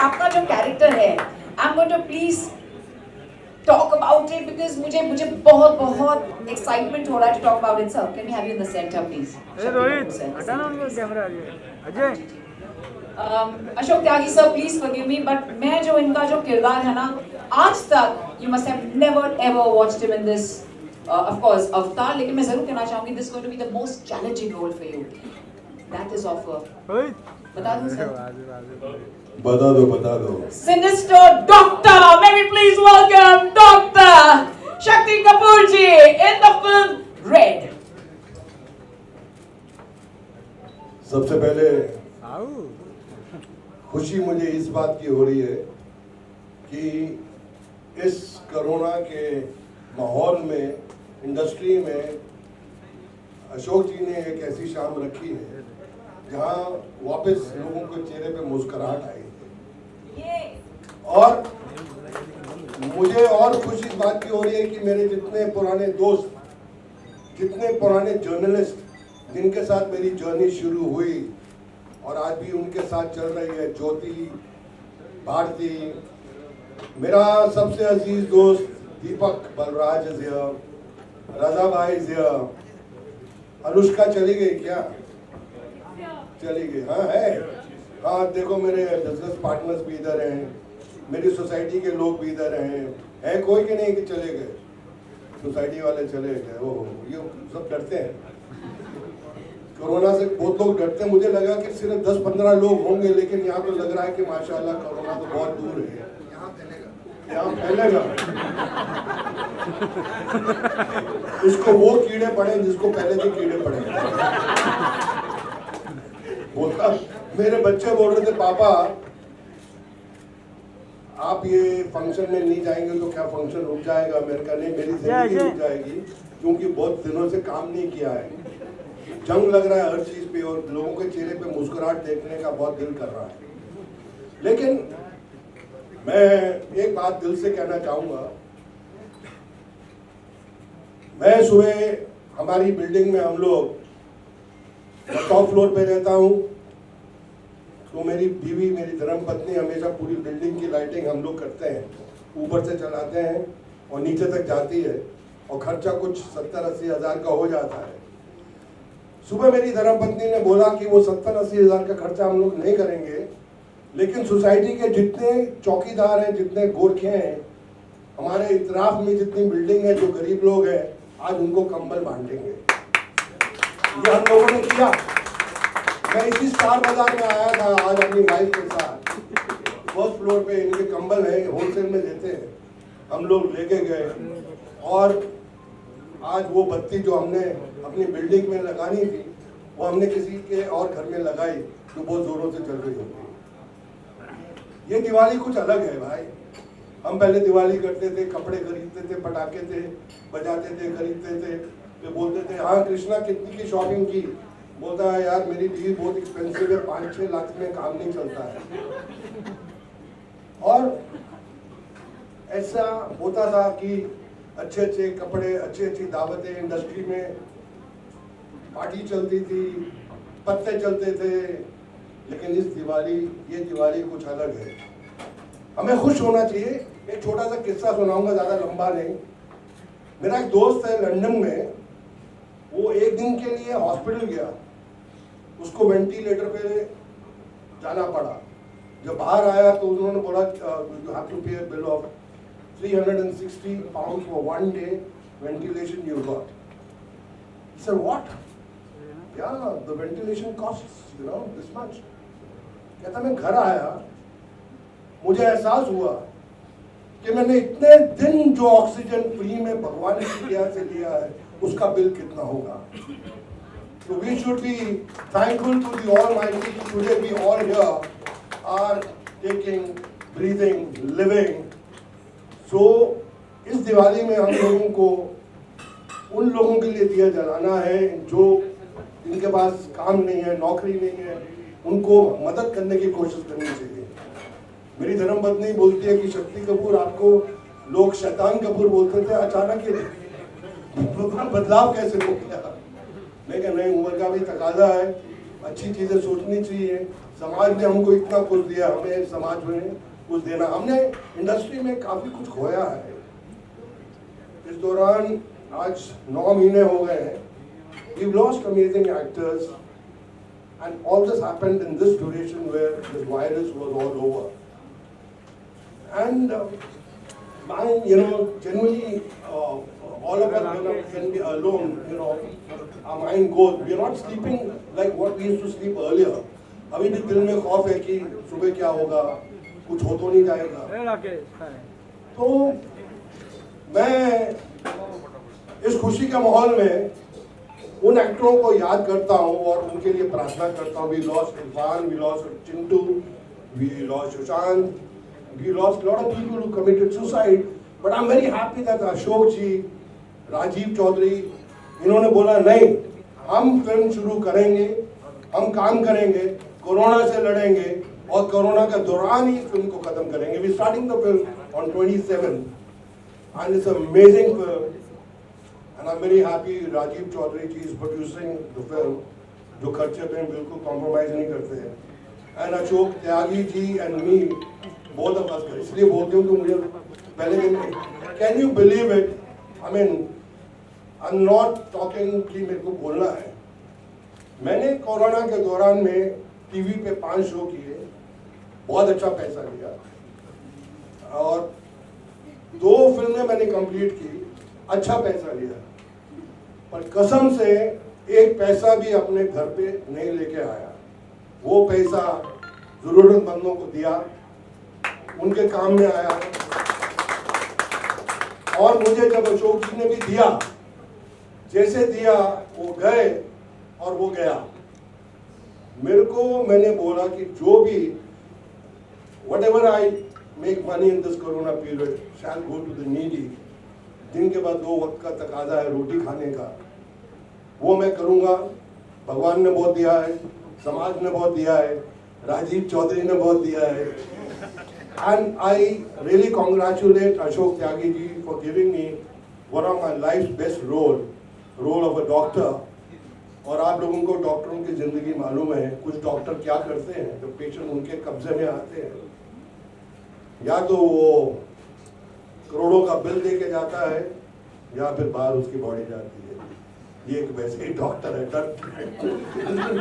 आपका जो कैरेक्टर है, I am going to please talk about it because मुझे बहुत excitement हो रहा है to talk about it, sir. Can we have you in the center, please? Rohit हटाना उनको camera Ajay Ashok Tyagi sir, please forgive me, but मैं जो इनका जो किरदार है ना, आज तक you must have never ever watched him in this, of course, Avatar, लेकिन मैं जरूर कहना चाहूँगी this is going to be the most challenging role for you. That is offer. Rohit बता दूँ सर? बता दो Sinister Doctor, may we please welcome Dr. Shakti Kapoor ji in the film Red. सबसे पहले आओ खुशी मुझे इस बात की हो रही है कि इस कोरोना के माहौल में इंडस्ट्री में अशोक जी ने एक ऐसी शाम रखी है जहां वापस लोगों के चेहरे पे मुस्कुराहट आई है। और मुझे और खुशी इस बात की हो रही है कि मेरे जितने पुराने दोस्त, जितने पुराने जर्नलिस्ट जिनके साथ मेरी जर्नी शुरू हुई और आज भी उनके साथ चल रही है, ज्योति, भारती, मेरा सबसे अजीज दोस्त दीपक बलराज इज हियर, रजा भाई इज हियर, अनुष्का चली गई क्या? चली गई, हाँ है, हाँ देखो मेरे बिजनेस पार्टनर्स भी इधर हैं, मेरी सोसाइटी के लोग भी इधर हैं, है कोई कि नहीं कि चले गए? सोसाइटी वाले चले गए, वो ये सब डरते हैं कोरोना से, बहुत लोग डरते हैं। मुझे लगा कि सिर्फ 10-15 लोग होंगे, लेकिन यहाँ तो लग रहा है कि माशाल्लाह कोरोना तो बहुत दूर है, यहाँ फैलेगा। उसको वो कीड़े पड़े जिसको पहले से कीड़े पड़े। बोलता मेरे बच्चे बोल रहे थे पापा आप ये फंक्शन में नहीं जाएंगे तो क्या फंक्शन रुक जाएगा? मैंने कहा नहीं, मेरी जिंदगी रुक जाएगी क्योंकि बहुत दिनों से काम नहीं किया है, जंग लग रहा है हर चीज पे और लोगों के चेहरे पे मुस्कुराहट देखने का बहुत दिल कर रहा है। लेकिन मैं एक बात दिल से कहना चाहूंगा, मैं सुबह हमारी बिल्डिंग में हम लोग टॉप फ्लोर पे रहता हूँ, तो मेरी बीवी, मेरी धर्मपत्नी हमेशा पूरी बिल्डिंग की लाइटिंग हम लोग करते हैं, ऊपर से चलाते हैं और नीचे तक जाती है और खर्चा कुछ 70-80 हज़ार का हो जाता है। सुबह मेरी धर्मपत्नी ने बोला कि वो 70-80 हज़ार का खर्चा हम लोग नहीं करेंगे, लेकिन सोसाइटी के जितने चौकीदार हैं, जितने गोरखे हैं, हमारे इतराफ में जितनी बिल्डिंग है, जो गरीब लोग हैं, आज उनको कंबल बांटेंगे। ये हम लोगों ने किया। मैं इसी स्टार बाजार में आया था आज अपनी वाइफ के साथ, फर्स्ट फ्लोर पे इनके कंबल है, होलसेल में देते हैं, हम लोग लेके गए और आज वो बत्ती जो हमने अपनी बिल्डिंग में लगानी थी वो हमने किसी के और घर में लगाई जो बहुत जोरों से चल रही होती है। ये दिवाली कुछ अलग है भाई। हम पहले दिवाली करते थे, कपड़े खरीदते थे, पटाखे थे, बजाते थे, खरीदते थे, तो बोलते थे हाँ कृष्णा कितनी की शॉपिंग की? बोलता है यार मेरी बीवी बहुत एक्सपेंसिव है, 5-6 लाख में काम नहीं चलता है। और ऐसा होता था कि अच्छे अच्छे कपड़े, अच्छी अच्छी दावतें, इंडस्ट्री में पार्टी चलती थी, पत्ते चलते थे, लेकिन इस दिवाली, ये दिवाली कुछ अलग है। हमें खुश होना चाहिए। एक छोटा सा किस्सा सुनाऊंगा, ज़्यादा लंबा नहीं। मेरा एक दोस्त है लंदन में, वो एक दिन के लिए हॉस्पिटल गया, उसको वेंटिलेटर पे जाना पड़ा। जब बाहर आया तो उन्होंने बोला यू हैव टू पे अ bill of 360 pounds for 1 day ventilation you got. He said, what? Yeah, the ventilation costs, this much. कहता मैं घर आया, मुझे एहसास हुआ कि मैंने इतने दिन जो ऑक्सीजन फ्री में भगवान की दया से लिया है, उसका बिल कितना होगा। So we should be thankful to the Almighty. Today we all here are taking, breathing, living. So इस दिवाली में हम लोगों को उन लोगों के लिए दिया जलाना है जो जिनके पास काम नहीं है, नौकरी नहीं है, उनको मदद करने की कोशिश करनी चाहिए। मेरी धर्मपत्नी बोलती है कि शक्ति कपूर आपको लोग शैतान कपूर बोलते थे, अचानक ये बदलाव कैसे हो गया? मैं कह नहीं, उम्र का भी तकाजा है, अच्छी चीजें सोचनी चाहिए, समाज ने हमको इतना कुछ दिया, हमें समाज में कुछ देना। हमने इंडस्ट्री में काफी कुछ खोया है। इस दौरान आज 9 महीने हो गए हैं। We've lost amazing actors, and all this happened in this duration where this virus was all over. And generally, all of us can be alone. Our mind goes. We are not sleeping like what we used to sleep earlier. अभी भी दिल में खौफ है कि सुबह क्या होगा, कुछ हो तो नहीं जाएगा। तो मैं इस खुशी के माहौल में उन एक्टरों को याद करता हूं और उनके लिए प्रार्थना करता हूं। We lost Irfan, we lost Chintu, we lost Sushant, we lost a lot of people who committed suicide. But I'm very happy that Ashok जी, राजीव चौधरी, इन्होंने बोला नहीं, हम फिल्म शुरू करेंगे, हम काम करेंगे, कोरोना से लड़ेंगे और कोरोना के दौरान ही फिल्म को खत्म करेंगे। We starting the film on 27th, and it's an amazing film. And I'm very happy Rajiv Chaudhary ji is producing the film, जो खर्चे पे बिल्कुल कॉम्प्रोमाइज नहीं करते हैं। And Ashok Tyagi ji and me, both of us, इसलिए बोलते हूँ कि मुझे पहले दिन में, can you believe it? I mean, I'm not talking कि मेरे को बोलना है। मैंने कोरोना के दौरान में टीवी पे 5 शो किए, बहुत अच्छा पैसा लिया और 2 फिल्में मैंने कंप्लीट की, अच्छा पैसा लिया। पर कसम से एक पैसा भी अपने घर पे नहीं लेके आया। वो पैसा जरूरतमंदों को दिया, उनके काम में आया। और मुझे जब अशोक जी ने भी दिया, जैसे दिया वो गए और वो गया। मेरे को मैंने बोला कि जो भी whatever I make money in this corona period shall go to the needy. दिन के बाद 2 वक्त का तकाजा है रोटी खाने का, वो मैं करूँगा। भगवान ने बहुत दिया है, समाज ने बहुत दिया है, राजीव चौधरी ने बहुत दिया है। And I really congratulate Ashok Tyagi ji for giving me one of my life's best role of a doctor. और आप लोगों को डॉक्टरों की जिंदगी मालूम है, कुछ डॉक्टर क्या करते हैं जब पेशेंट उनके कब्जे में आते हैं, या तो वो करोड़ों का बिल दे के जाता है या फिर बाहर उसकी बॉडी जाती है। ये एक वैसे ही डॉक्टर है, डर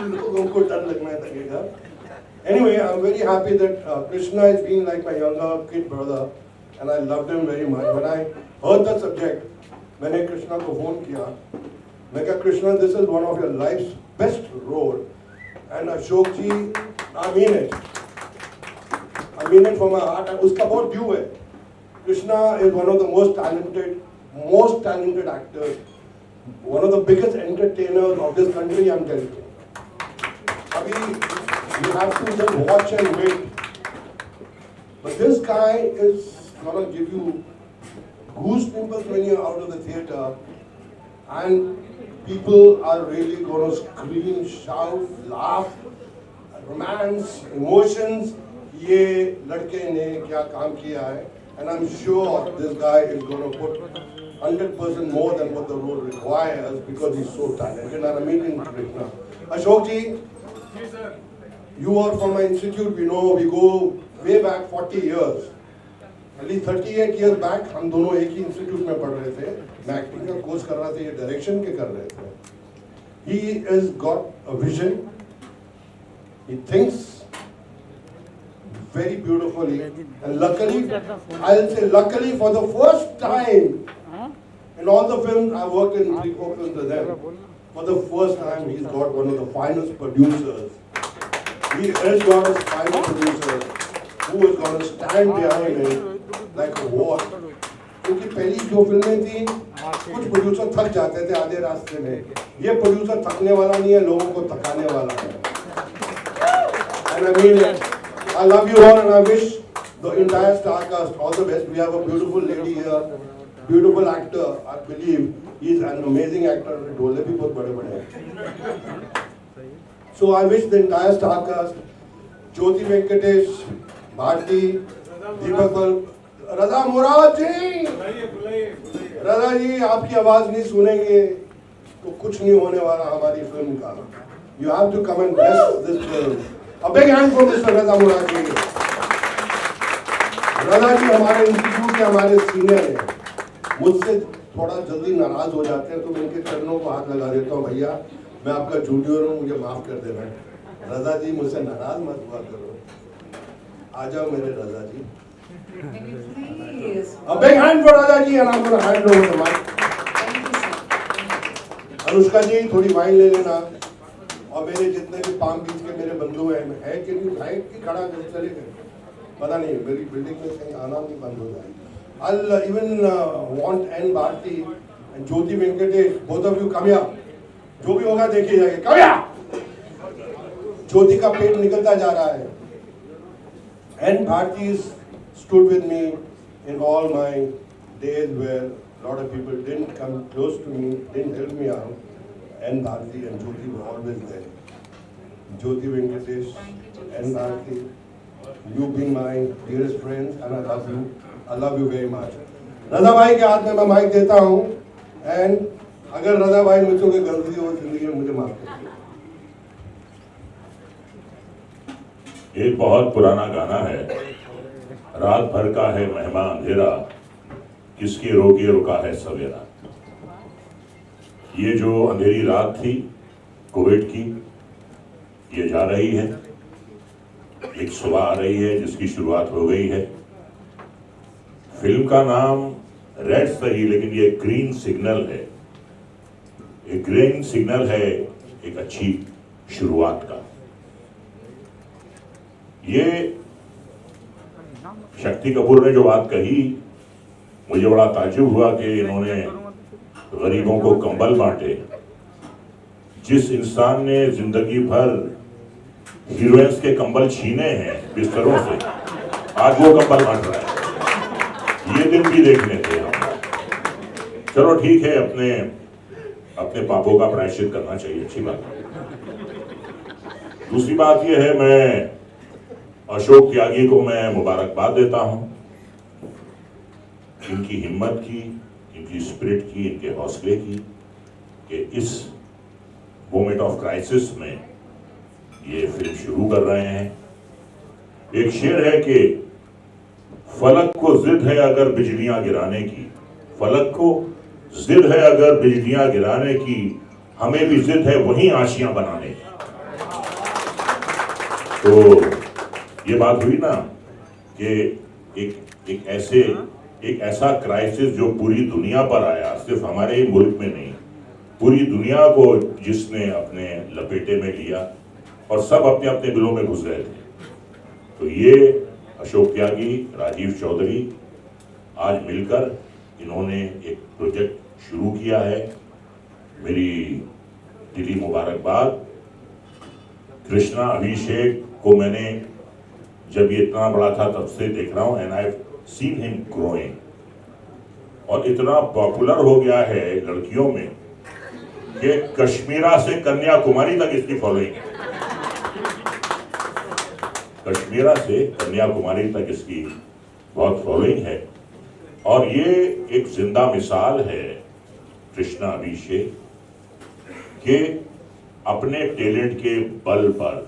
लोगों को डर लगना लगेगा। Anyway, I'm very happy that Krishna has been like my younger kid brother and I loved him very much. When I heard the subject, मैंने कृष्णा को फोन किया, मैं कहा Krishna, this is one of your life's best role and Ashok ji, I mean it from my heart। उसका बहुत due है। Krishna is one of the most talented actors, one of the biggest entertainers of this country, I'm telling you। अभी you have to just watch and wait, but this guy is gonna give you goosebumps when you're out of the theater, and people are really gonna scream, shout, laugh, romance, emotions। ये लड़के ने क्या काम किया है, and I'm sure this guy is gonna put 100% more than what the role requires because he's so talented and amazing Krishna। Ashok ji, you are from my institute, we know, we go way back 40 years, at least 38 years back। हम दोनों एक ही institute में पढ़ रहे थे, मैं acting का course कर रहा था, ये डायरेक्शन के कर रहे थे। He has got a vision, he thinks very beautifully, and luckily, I'll say luckily for the first time in all the films I've worked in 3-4 films with them, for the first time he's got one of the finest producers। He has got a finest producer who is going to stand behind him like a wall। क्योंकि पहली जो फिल्में थी, कुछ producer थक जाते थे आधे रास्ते में, ये प्रोड्यूसर थकने वाला नहीं है, लोगों को थकाने वाला है। And I mean it। I love you all and I wish the entire star cast all the best। We have a beautiful lady here, beautiful actor, I believe he's an amazing actor, Dhole भी बहुत बड़े-बड़े हैं। So I wish the entire star cast, ज्योति वेंकटेश, भारती, दीपक, रजा मुराद जी, रजा जी आपकी आवाज नहीं सुनेंगे तो कुछ नहीं होने वाला हमारी फिल्म का। You have to come and bless this film A big hand for Mr. Raza Murad ji. रजा जी हमारे इंस्टीट्यूट के हमारे सीनियर हैं, मुझसे थोड़ा जल्दी नाराज हो जाते हैं तो मैं इनके चरणों को हाथ लगा देता हूँ, भैया मैं आपका जूनियर हूँ, मुझे माफ कर देना। रजा जी मुझसे नाराज मत हुआ करो, आ जाओ मेरे रजा जी। Please. A big hand for Raza ji and I'm going to hand over the mic. Thank you, sir. Anushka जी थोड़ी वाइन ले लेना, और मेरे जितने भी पाम बीच के मेरे बंधु हैं, है कि नहीं, है कि खड़ा कर चले गए पता नहीं, मेरी बिल्डिंग में कहीं आना नहीं बंद हो जाए। I'll even want N Bharti and Jyoti Venkatesh, both of you come here, जो भी होगा देखिए जाएगा, come here। ज्योति का पेट निकलता जा रहा है। N Bharti stood with me in all my days where a lot of people didn't come close to me, didn't help me out. N Bharti and Jyoti were always there. Jyoti Venkatesh, N Bharti, you being my dearest friends and I love you. I love you very much. रजा भाई के हाथ में मैं mic देता हूँ, and अगर रजा भाई मुझसे कोई गलती हो जिंदगी में मुझे माफ करिए। एक बहुत पुराना गाना है, रात भर का है मेहमान अंधेरा, किसके रोके रुका है सवेरा। ये जो अंधेरी रात थी कोविड की, ये जा रही है, एक सुबह आ रही है जिसकी शुरुआत हो गई है। फिल्म का नाम रेड सही, लेकिन ये ग्रीन सिग्नल है। एक ग्रीन सिग्नल है एक अच्छी शुरुआत का। ये शक्ति कपूर ने जो बात कही, मुझे बड़ा ताज्जुब हुआ कि इन्होंने गरीबों को कंबल बांटे। जिस इंसान ने जिंदगी भर हीरोइंस के कंबल छीने हैं बिस्तरों से, आज वो कंबल बांट रहा है। ये दिन भी देखने थे हम। चलो ठीक है, अपने पापों का प्रायश्चित करना चाहिए, अच्छी बात है। दूसरी बात यह है, मैं अशोक त्यागी को मैं मुबारकबाद देता हूं, इनकी हिम्मत की, इनकी स्पिरिट की, इनके हौसले की, कि इस मोमेंट ऑफ क्राइसिस में ये फिल्म शुरू कर रहे हैं। एक शेर है कि फलक को जिद है अगर बिजलियां गिराने की, फलक को जिद है अगर बिजलियां गिराने की, हमें भी जिद है वहीं आशियां बनाने की। तो ये बात हुई ना कि एक ऐसा क्राइसिस जो पूरी दुनिया पर आया, सिर्फ हमारे ही मुल्क में नहीं, पूरी दुनिया को जिसने अपने लपेटे में लिया और सब अपने अपने दिलों में घुस गए थे। तो ये अशोक त्यागी, राजीव चौधरी आज मिलकर इन्होंने एक प्रोजेक्ट शुरू किया है। मेरी दिली मुबारकबाद। कृष्णा अभिषेक को मैंने जब ये इतना बड़ा था तब से देख रहा हूँ, and I have seen him growing, और इतना पॉपुलर हो गया है लड़कियों में कि कश्मीरा से कन्याकुमारी तक इसकी फॉलोइंग है। कश्मीरा से कन्याकुमारी तक इसकी बहुत फॉलोइंग है, और ये एक जिंदा मिसाल है कृष्णा अभिषेक के अपने टैलेंट के बल पर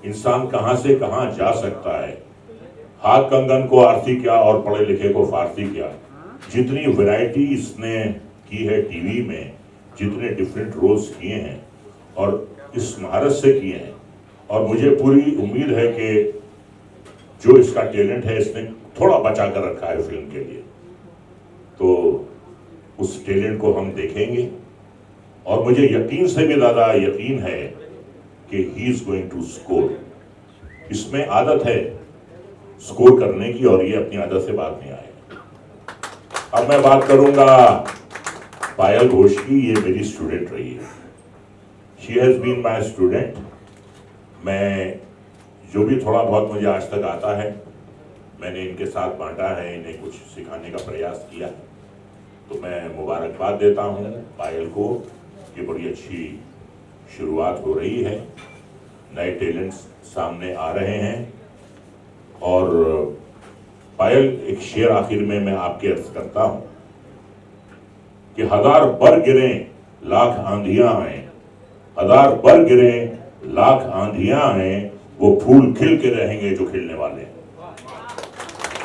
इंसान कहां से कहां जा सकता है। हाथ कंगन को आरती क्या और पढ़े लिखे को फारसी क्या। जितनी वैरायटी इसने की है टीवी में, जितने डिफरेंट रोल्स किए हैं और इस महारत से किए हैं, और मुझे पूरी उम्मीद है कि जो इसका टैलेंट है इसने थोड़ा बचा कर रखा है फिल्म के लिए, तो उस टैलेंट को हम देखेंगे। और मुझे यकीन से भी ज़्यादा यकीन है कि he is going to score. इसमें आदत है स्कोर करने की, और ये अपनी आदत से बात नहीं आएगा। अब मैं बात करूंगा पायल घोष की। ये मेरी स्टूडेंट रही है, she has been my student. मैं जो भी थोड़ा बहुत मुझे आज तक आता है मैंने इनके साथ बांटा है, इन्हें कुछ सिखाने का प्रयास किया। तो मैं मुबारकबाद देता हूँ पायल को कि बड़ी अच्छी शुरुआत हो रही है, नए टैलेंट्स सामने आ रहे हैं। और पायल, एक शेर आखिर में मैं आपके अर्ज करता हूँ कि हजार बर गिरे लाख आंधियां आए, हजार बर गिरे लाख आंधियां आए, वो फूल खिल के रहेंगे जो खिलने वाले हैं,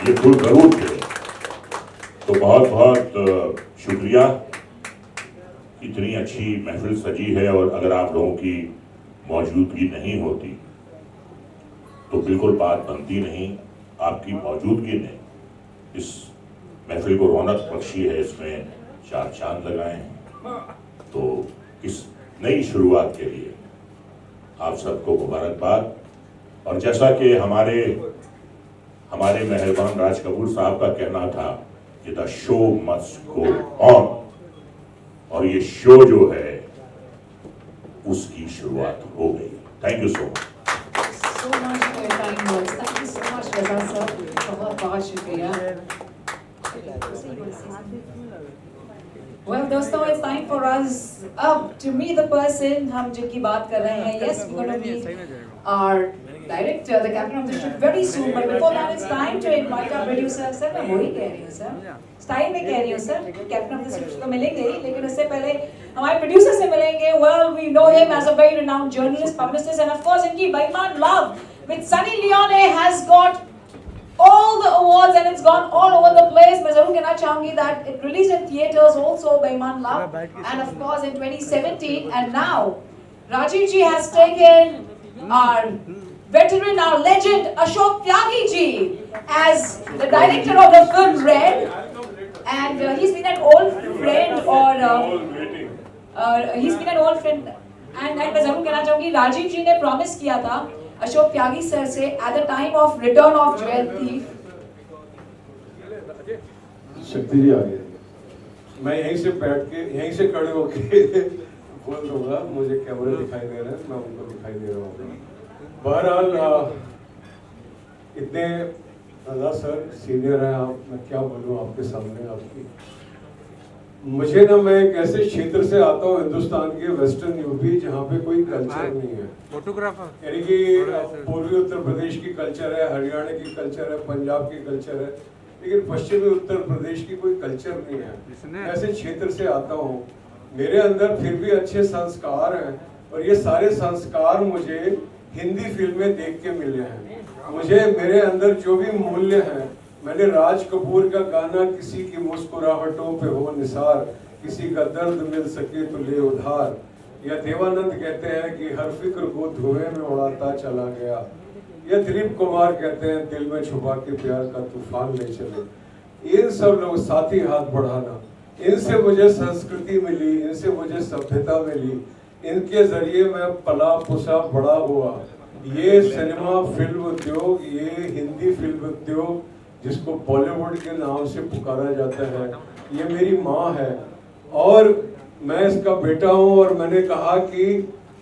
ये फूल जरूर खिले। तो बहुत बहुत शुक्रिया, इतनी अच्छी महफिल सजी है और अगर आप लोगों की मौजूदगी नहीं होती तो बिल्कुल बात बनती नहीं। आपकी मौजूदगी ने इस महफिल को रौनक बख्शी है, इसमें चार चांद लगाए हैं। तो इस नई शुरुआत के लिए आप सबको मुबारकबाद। और जैसा कि हमारे मेहरबान राज कपूर साहब का कहना था कि the show must go on, और ये शो जो है उसकी शुरुआत हो गई। Thank you so much. So much for your kind words. Thank you so much, Reza sir. बहुत बहुत शुक्रिया। Well, दोस्तों, it's time for us to meet the person हम जिनकी बात कर रहे हैं. Yes, we're going to meet our director, the captain of the ship, very soon. But before that, it's time to invite our producer. Sir, मैं वही कह रही हूँ सर. Style में कह रही हूँ sir. Captain of the ship तो मिलेंगे ही, लेकिन उससे पहले हमारे producer से मिलेंगे. Well, we know him as a very renowned journalist, publicist, and of course, इनकी बेईमान love with Sunny Leone has got all the awards and it's gone all over the place. मैं जरूर कहना चाहूँगी that it released in theaters also, बेईमान love, and of course in 2017, and now Rajiv ji has taken our veteran, our legend Ashok Tyagi ji as the director of the film Red, and he's been an old friend, or he's been an old friend, and मैं जरूर कहना चाहूँगी राजीव जी ने promise किया था अशोक त्यागी sir से at the time of Return of Jewel Thief. शक्ति जी आ गए। मैं यहीं से बैठ के यहीं से खड़े होके बोल दूंगा, मुझे कैमरे दिखाई दे रहे हैं, मैं उनको दिखाई दे रहा हूँ। बहरहाल इतने रजा सर सीनियर हैं आप, मैं क्या बोलूँ आपके सामने। आपकी मुझे ना, मैं एक ऐसे क्षेत्र से आता हूँ हिंदुस्तान के वेस्टर्न यूपी, जहाँ पे कोई कल्चर नहीं है। फोटोग्राफर यानी कि पूर्वी उत्तर प्रदेश की कल्चर है, हरियाणा की कल्चर है, पंजाब की कल्चर है, लेकिन पश्चिमी उत्तर प्रदेश की कोई कल्चर नहीं है। ऐसे क्षेत्र से आता हूँ, मेरे अंदर फिर भी अच्छे संस्कार हैं, और ये सारे संस्कार मुझे हिंदी फिल्में देख के मिले हैं। मुझे मेरे अंदर जो भी मूल्य हैं, मैंने राज कपूर का गाना किसी की मुस्कुराहटों पे हो निसार, किसी का दर्द मिल सके तो ले उधार, या देवानंद कहते हैं कि हर फिक्र को धुएं में उड़ाता चला गया, या दिलीप कुमार कहते हैं दिल में छुपा के प्यार का तूफान ले चले। इन सब लोग साथी हाथ बढ़ाना, इनसे मुझे संस्कृति मिली, इनसे मुझे सभ्यता मिली, इनके जरिए मैं पला पुसा बड़ा हुआ। ये सिनेमा फिल्म उद्योग, ये हिंदी फिल्म उद्योग जिसको बॉलीवुड के नाम से पुकारा जाता है, ये मेरी माँ है और मैं इसका बेटा हूँ। और मैंने कहा कि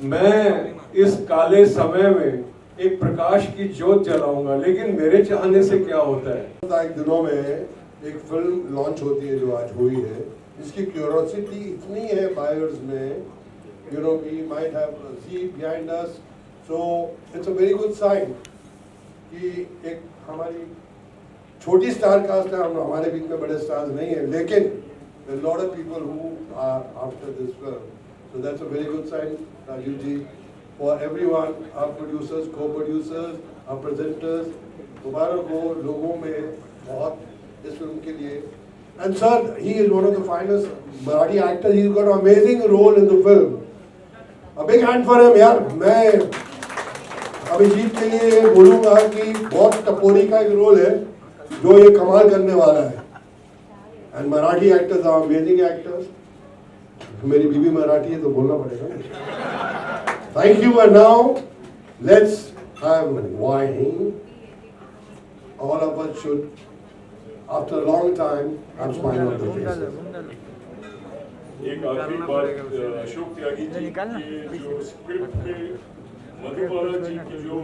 मैं इस काले समय में एक प्रकाश की ज्योत जलाऊंगा, लेकिन मेरे चाहने से क्या होता है। एक दिनों में एक फिल्म लॉन्च होती है जो आज हुई है, इसकी क्यूरोसिटी इतनी है बायर्स में, you know, we might have a seat behind us, so it's a very good sign कि एक हमारी छोटी स्टार कास्ट है, हमारे बीच में बड़े स्टार्स नहीं है, लेकिन there are a lot of people who are after this film, so that's a very good sign, Rajiv ji, for everyone, our producers, co-producers, our presenters, मुबारक हो लोगों में बहुत इस फिल्म के लिए। And sir, he is one of the finest Marathi actors. He's got an amazing role in the film. A big hand for him, यार। मैं अभिजीत के लिए बोलूँगा कि बहुत टपोरी का एक रोल है जो ये कमाल करने वाला है। And Marathi actors are amazing actors. मेरी बीवी मराठी है तो बोलना पड़ेगा। Thank you, and now let's have wine. All of us should, after a long time, have smile on the faces. एक आखिरी बात, अशोक त्यागी जी की जो स्क्रिप्ट पे मधुबाला जी की जो